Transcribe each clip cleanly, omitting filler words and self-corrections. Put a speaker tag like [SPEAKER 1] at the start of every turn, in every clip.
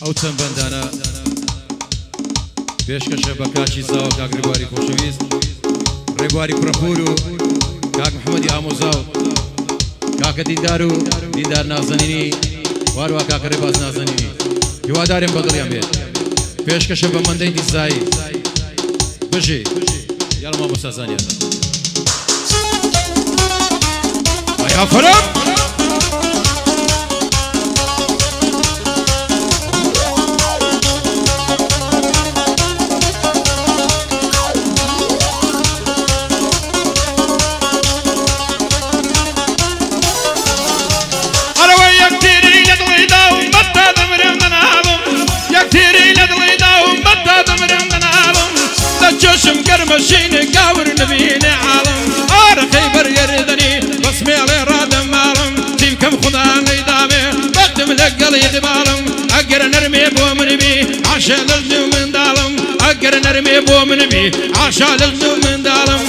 [SPEAKER 1] ئەو چەند بەندانە پێشکەشە بە کاکی زاوە کاک ڕێبواری خۆشەویست ڕێبواری کوڕەپور و کاک محەممەدی ئامۆزا و کاکە دیندار و دیندار نازەنینی وارووا کاکە ڕێباز نازەنینی هیوادارێن بەدڵیان بێت پێشکەشە بە مەندەی دیزایی بژێ یاڵە مامۆستا زانیار ئافرم
[SPEAKER 2] جوشم قرمشين قاور نبيني عالم أرخي برقردني بصمي علي رادم مالم تيمكم خدا ميدامي بقدم لقلي دبالم أقر نرمي بومن بي عشا للجو من دالم أقر نرمي بومن بي عشا للجو من دالم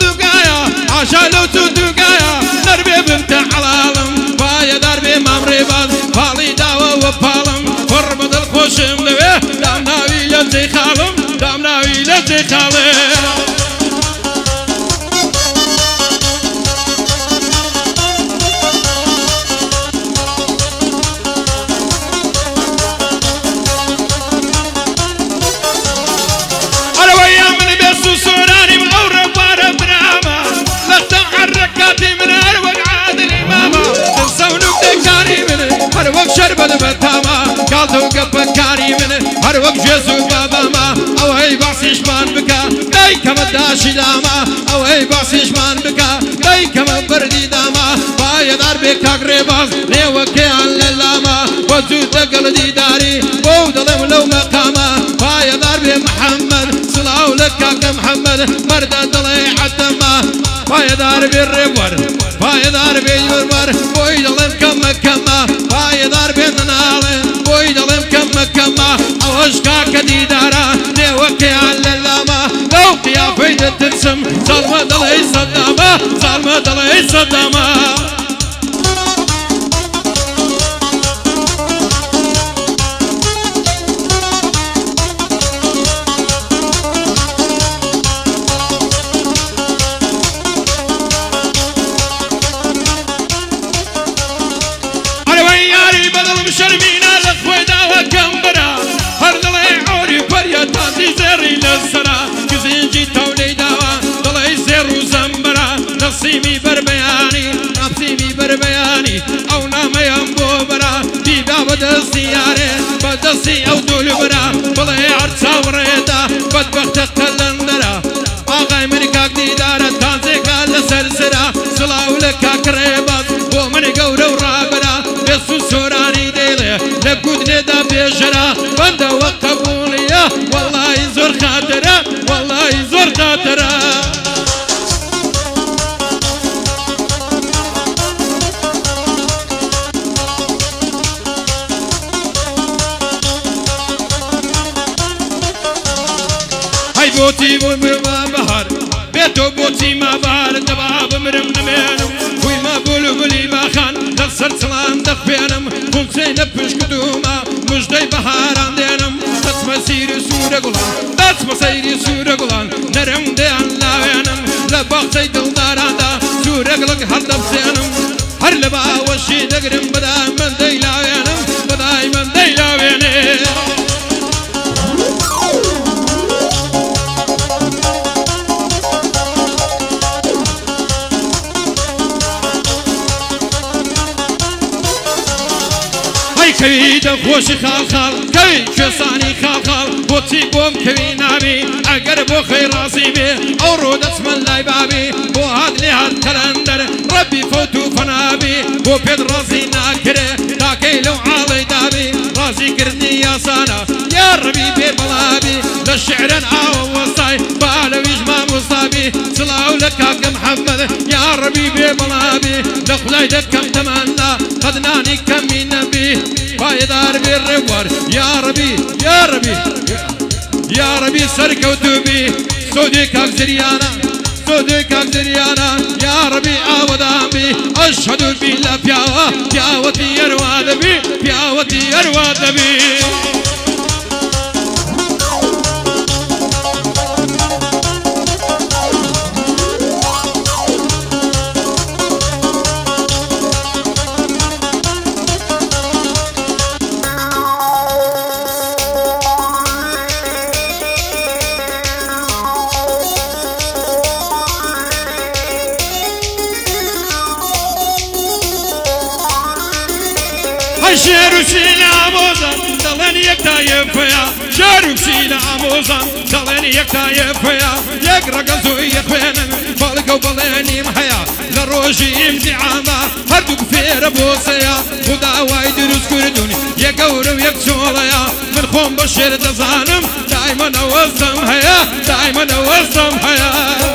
[SPEAKER 2] دقايا عشا لو تدقايا نرمي بنت حلالم بايا دربي مامري باز بالي داوة وبالم فربض الخوشم دويه دام ناوي يلزي خالم دام ناوي لذي خالي أنا ويا من بيسو سوراني مغورب وارب نعمة لختم حركاتي من أروق عاد الإمامة تنسونك دكاري من أروق شربة بتامة قالتو قبكاري من أروق جيسو بابا ما أو هي بعصيش مان بكا داي كما داشي داما أو هي بعصيش مان بكا داي كما بردي داما بايا دار بكاك ريباز نيوكي عن للاما وزود قلدي داري بودلم لو مقاما بايا دار بمحمد صلاو لكاك محمد مرد دلي حتما بايا دار بالربور بايا دار بالربور بودلم كما كما بايا دار بالنالن بودلم كما كما أوشكاك دي دارا نيوكي عن للاما لو قيافي تنسم صالما دلي صداما صالما دلي صداما أنا وياري بدل مشرمينا لخوي داوة كمبرا هردلي عوري بريا تاندي زيري للسرا كزينجي تولي داوة دلي زيرو زمبرا نصيمي بربياني نصيمي بربياني أو نامي أمبوبرا ديبا بدسي ياري بدسي أو دولبرا بلي عرصا وريدا بدبخت قلندرا آغاي منكاك ديدارا تانزي قال سرسرا صلاو لكاك ريبات ومن قورا ورابرا بيسو سوراني ديلي لبقود ندا بيجرا بندا وقبوليا والله زور خاطرة والله زور خاطرة هاي بوتي ما بهار بيتو بوتي ما بهار دباب مرم نمينم وي ما بولو بلي ما خان دخسر سلام دخبينم كل شي نبش قدوما مجدي بهاران دينم تسمى سيري سورة قلان تسمى سيري سورة قلان نرم ديان لاوينم لباقتي دلداران دا سورة قلق هردب سينم هر لبا وشي دقرم بداي من دي لاوينم بداي من دي لاوينم كوي دخوش خال خال كوي كساني خال خال بوتي بوم كوي نابي اگر بو خير راسيبي او رود اسم الله بابي بو هاد لي هاد كلندر ربي فوتو فنابي بو بيد راسي ناكره تاكي لو عالي دابي راسي كرني يا سانا يا ربي ببلابي للشعر او وصاي بالويش ما مصابي صلاو لك محمد يا ربي ببلابي لخلاي دكم تمنى قدناني كم من نبي بايدار بالربور يا ربي يا ربي يا ربي سركوتو بي سودي كاك زريانا صدق أقدريانا يا ربي عودان بي أشهد بالله بياوتي يرواد بي بياوتي يرواد بي شارو شيل عموزان دلن يكتا يفيا شارو شيل عموزان دلن يكتا يفيا يقرا قزو يخوينا بالقو بلاني محيا لروجي امتعاما هردوك فير بوسيا خدا وايد روز كردوني يقورو يكسوليا من خوم بشير تزانم دايما اوزم هيا دايما اوزم هيا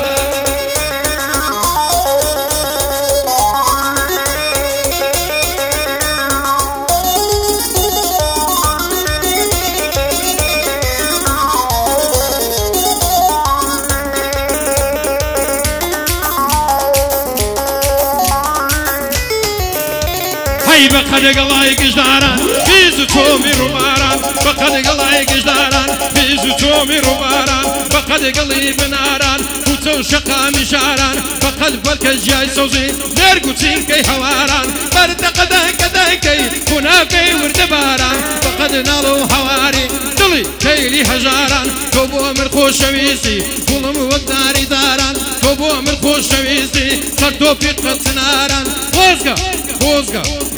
[SPEAKER 2] بقد قلايك جداران بيزو تومي روباران بقد قلايك جداران بيزو تومي روباران بقد قلي بناران وتو شقا مشاران بقد بالك جاي صوزي نرقو تينكي هواران برد قداكي كناكي وردباران بقد نالو هواري دلي كيلي هجاران كوبو من خوشويسي كلهم وقداري داران كوبو من خوشويسي صرتو في قصناران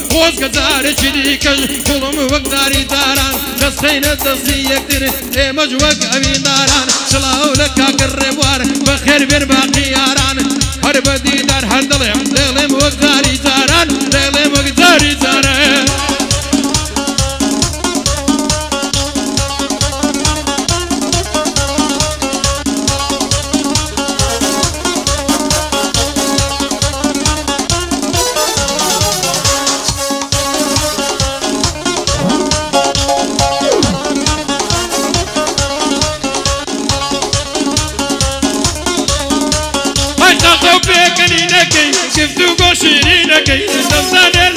[SPEAKER 2] خوزگا زاره چیدی کج کلم وقداری داران دستین دستی یکتر ایمج وق اوین داران چلاو لکا قربوار بخیر بر باقی یاران هر بدی در هر دلم وقداری داران دلم وقداری داران شفتو قشيرينكي تنزاني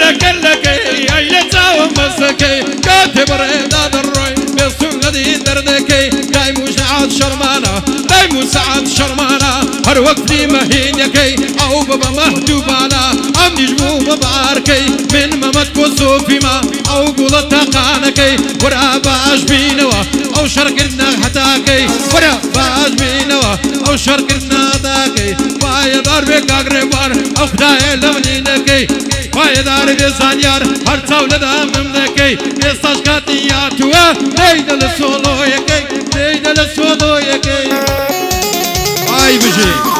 [SPEAKER 2] لكي ايلتا ومسكي كاتب ريدا الروي بيصون غدي دردكي داي مساعد شرمانا داي مساعد شرمانا هر وقتي مهينكي او بابا مهدوبانا ام نجمو مباركي من ممتكو صوفيما او قولتا قانكي ورا باش بينوا او شرقنا حتاكي ورا باش بينوا او شرقنا داكي باي دار بك اقربار او خداي لمنينكي باي دار بزانيار هر تولد ممنكي استاش كاتياتوا ديدل سولو يكي ديدل سولو يكي باي بجي